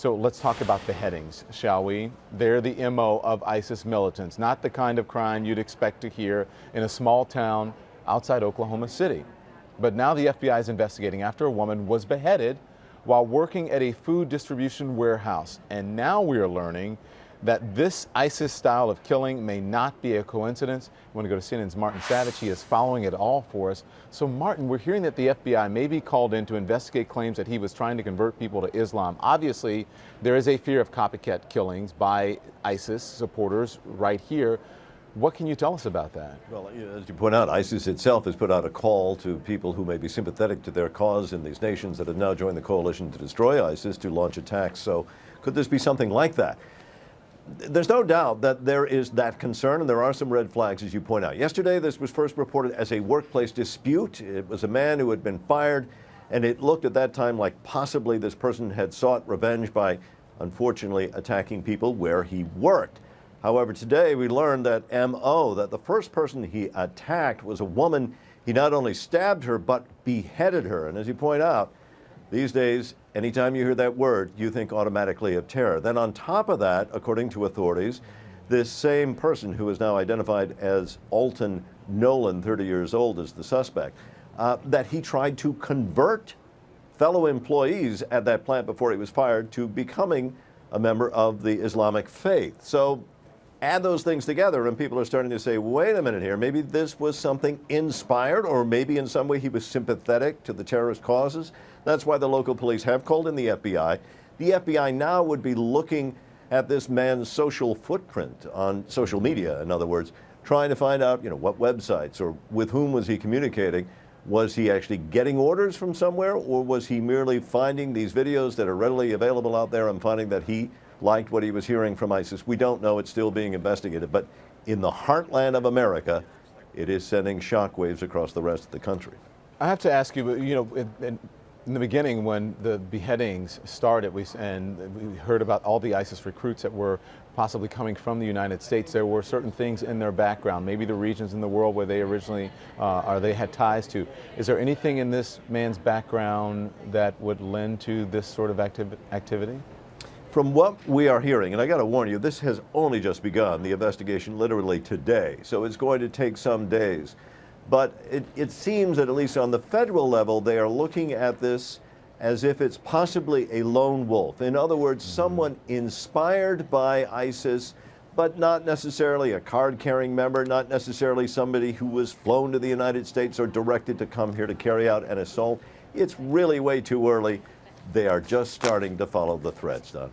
So let's talk about beheadings, shall we? They're the MO of ISIS militants, not the kind of crime you'd expect to hear in a small town outside Oklahoma City. But now the FBI is investigating after a woman was beheaded while working at a food distribution warehouse. And now we are learning that this ISIS style of killing may not be a coincidence. We want to go to CNN's Martin Savage. He is following it all for us. So Martin, we're hearing that the FBI may be called in to investigate claims that he was trying to convert people to Islam. Obviously, there is a fear of copycat killings by ISIS supporters right here. What can you tell us about that? Well, as you point out, ISIS itself has put out a call to people who may be sympathetic to their cause in these nations that have now joined the coalition to destroy ISIS to launch attacks. So could this be something like that? There's no doubt that there is that concern, and there are some red flags, as you point out. Yesterday, this was first reported as a workplace dispute. It was a man who had been fired, and it looked at that time like possibly this person had sought revenge by, unfortunately, attacking people where he worked. However, today we learned that that the first person he attacked was a woman. He not only stabbed her, but beheaded her. And as you point out, these days, anytime you hear that word, you think automatically of terror. Then on top of that, according to authorities, this same person who is now identified as Alton Nolan, 30 years old, is the suspect, that he tried to convert fellow employees at that plant before he was fired to becoming a member of the Islamic faith. So add those things together and people are starting to say, wait a minute here, maybe this was something inspired, or maybe in some way he was sympathetic to the terrorist causes. That's why the local police have called in the FBI. The FBI now would be looking at this man's social footprint on social media, in other words, trying to find out, what websites or with whom was he communicating. Was he actually getting orders from somewhere, or was he merely finding these videos that are readily available out there and finding that he liked what he was hearing from ISIS? We don't know. It's still being investigated. But in the heartland of America, it is sending shockwaves across the rest of the country. I have to ask you, in the beginning when the beheadings started, we heard about all the ISIS recruits that were possibly coming from the United States. There were certain things in their background, maybe the regions in the world where they originally, or they had ties to. Is there anything in this man's background that would lend to this sort of activity? From what we are hearing, and I got to warn you, this has only just begun, the investigation literally today, so it's going to take some days. But it seems that at least on the federal level, they are looking at this as if it's possibly a lone wolf. In other words, someone inspired by ISIS, but not necessarily a card-carrying member, not necessarily somebody who was flown to the United States or directed to come here to carry out an assault. It's really way too early. They are just starting to follow the threads, Don.